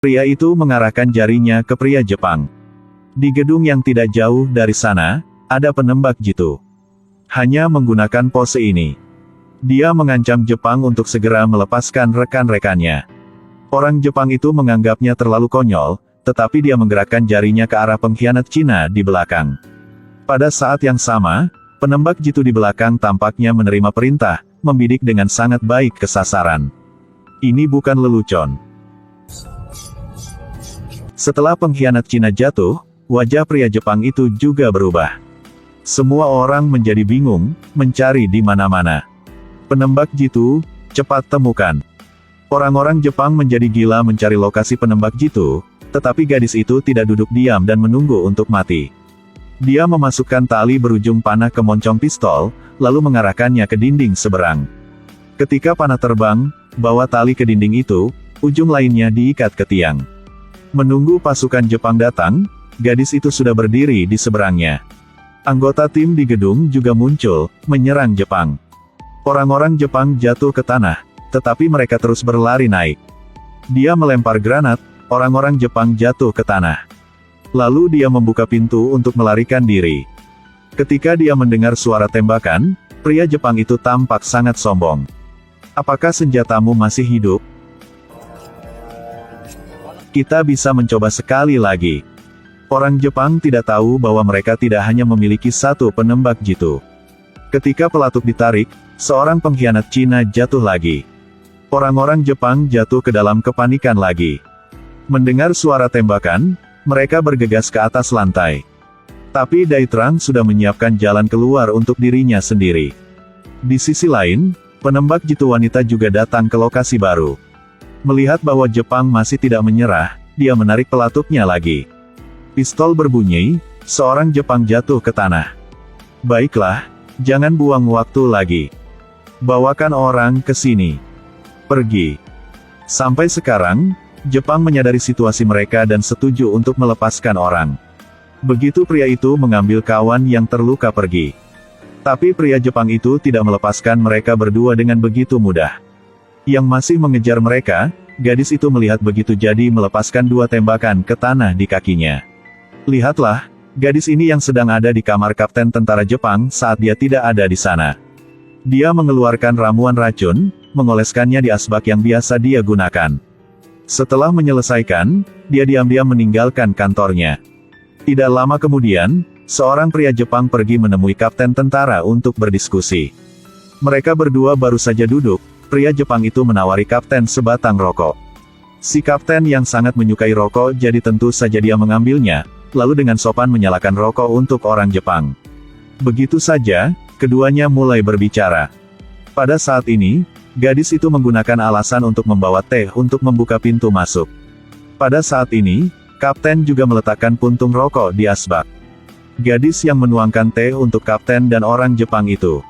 Pria itu mengarahkan jarinya ke pria Jepang. Di gedung yang tidak jauh dari sana, ada penembak jitu. Hanya menggunakan pose ini, dia mengancam Jepang untuk segera melepaskan rekan-rekannya. Orang Jepang itu menganggapnya terlalu konyol, tetapi dia menggerakkan jarinya ke arah pengkhianat Cina di belakang. Pada saat yang sama, penembak jitu di belakang tampaknya menerima perintah, membidik dengan sangat baik ke sasaran. Ini bukan lelucon. Setelah pengkhianat Cina jatuh, wajah pria Jepang itu juga berubah. Semua orang menjadi bingung, mencari di mana-mana. Penembak jitu, cepat temukan. Orang-orang Jepang menjadi gila mencari lokasi penembak jitu, tetapi gadis itu tidak duduk diam dan menunggu untuk mati. Dia memasukkan tali berujung panah ke moncong pistol, lalu mengarahkannya ke dinding seberang. Ketika panah terbang, bawa tali ke dinding itu, ujung lainnya diikat ke tiang. Menunggu pasukan Jepang datang, gadis itu sudah berdiri di seberangnya. Anggota tim di gedung juga muncul, menyerang Jepang. Orang-orang Jepang jatuh ke tanah, tetapi mereka terus berlari naik. Dia melempar granat, orang-orang Jepang jatuh ke tanah. Lalu dia membuka pintu untuk melarikan diri. Ketika dia mendengar suara tembakan, pria Jepang itu tampak sangat sombong. Apakah senjatamu masih hidup? Kita bisa mencoba sekali lagi. Orang Jepang tidak tahu bahwa mereka tidak hanya memiliki satu penembak jitu. Ketika pelatuk ditarik, seorang pengkhianat Cina jatuh lagi. Orang-orang Jepang jatuh ke dalam kepanikan lagi. Mendengar suara tembakan, mereka bergegas ke atas lantai. Tapi Dai Trang sudah menyiapkan jalan keluar untuk dirinya sendiri. Di sisi lain, penembak jitu wanita juga datang ke lokasi baru. Melihat bahwa Jepang masih tidak menyerah, dia menarik pelatuknya lagi. Pistol berbunyi, seorang Jepang jatuh ke tanah. Baiklah, jangan buang waktu lagi. Bawakan orang ke sini. Pergi. Sampai sekarang, Jepang menyadari situasi mereka dan setuju untuk melepaskan orang. Begitu pria itu mengambil kawan yang terluka pergi. Tapi pria Jepang itu tidak melepaskan mereka berdua dengan begitu mudah. Yang masih mengejar mereka, gadis itu melihat begitu jadi melepaskan dua tembakan ke tanah di kakinya. Lihatlah, gadis ini yang sedang ada di kamar kapten tentara Jepang saat dia tidak ada di sana. Dia mengeluarkan ramuan racun, mengoleskannya di asbak yang biasa dia gunakan. Setelah menyelesaikan, dia diam-diam meninggalkan kantornya. Tidak lama kemudian, seorang pria Jepang pergi menemui kapten tentara untuk berdiskusi. Mereka berdua baru saja duduk, pria Jepang itu menawari kapten sebatang rokok. Si kapten yang sangat menyukai rokok jadi tentu saja dia mengambilnya, lalu dengan sopan menyalakan rokok untuk orang Jepang. Begitu saja, keduanya mulai berbicara. Pada saat ini, gadis itu menggunakan alasan untuk membawa teh untuk membuka pintu masuk. Pada saat ini, kapten juga meletakkan puntung rokok di asbak. Gadis yang menuangkan teh untuk kapten dan orang Jepang itu.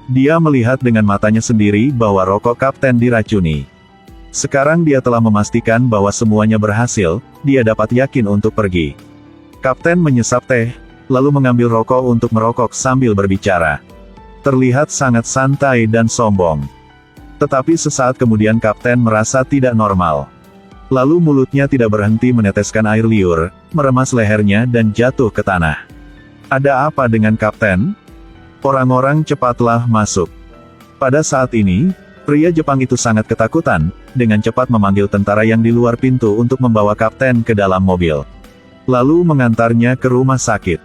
Dia melihat dengan matanya sendiri bahwa rokok kapten diracuni. Sekarang dia telah memastikan bahwa semuanya berhasil, dia dapat yakin untuk pergi. Kapten menyesap teh, lalu mengambil rokok untuk merokok sambil berbicara. Terlihat sangat santai dan sombong. Tetapi sesaat kemudian kapten merasa tidak normal. Lalu mulutnya tidak berhenti meneteskan air liur, meremas lehernya dan jatuh ke tanah. Ada apa dengan kapten? Orang-orang cepatlah masuk. Pada saat ini, pria Jepang itu sangat ketakutan, dengan cepat memanggil tentara yang di luar pintu untuk membawa kapten ke dalam mobil. Lalu mengantarnya ke rumah sakit.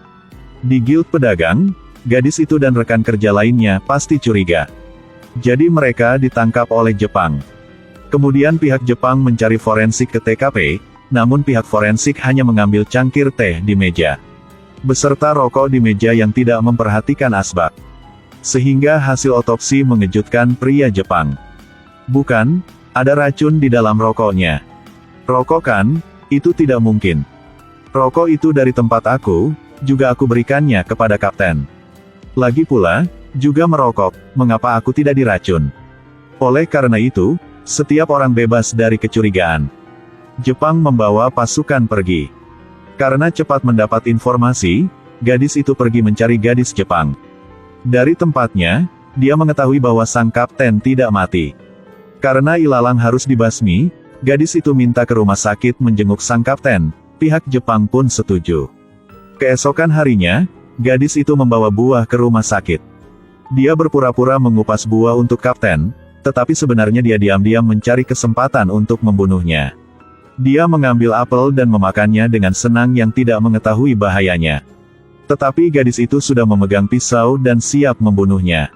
Di guild pedagang, gadis itu dan rekan kerja lainnya pasti curiga. Jadi mereka ditangkap oleh Jepang. Kemudian pihak Jepang mencari forensik ke TKP, namun pihak forensik hanya mengambil cangkir teh di meja. Beserta rokok di meja yang tidak memperhatikan asbak. Sehingga hasil otopsi mengejutkan pria Jepang. Bukan, ada racun di dalam rokoknya. Rokok kan? Itu tidak mungkin. Rokok itu dari tempat aku, juga aku berikannya kepada kapten. Lagi pula, juga merokok, mengapa aku tidak diracun? Oleh karena itu, setiap orang bebas dari kecurigaan. Jepang membawa pasukan pergi. Karena cepat mendapat informasi, gadis itu pergi mencari gadis Jepang. Dari tempatnya, dia mengetahui bahwa sang kapten tidak mati. Karena ilalang harus dibasmi, Gadis itu minta ke rumah sakit menjenguk sang kapten, pihak Jepang pun setuju. Keesokan harinya, gadis itu membawa buah ke rumah sakit. Dia berpura-pura mengupas buah untuk kapten, tetapi sebenarnya dia diam-diam mencari kesempatan untuk membunuhnya. Dia mengambil apel dan memakannya dengan senang yang tidak mengetahui bahayanya. Tetapi gadis itu sudah memegang pisau dan siap membunuhnya.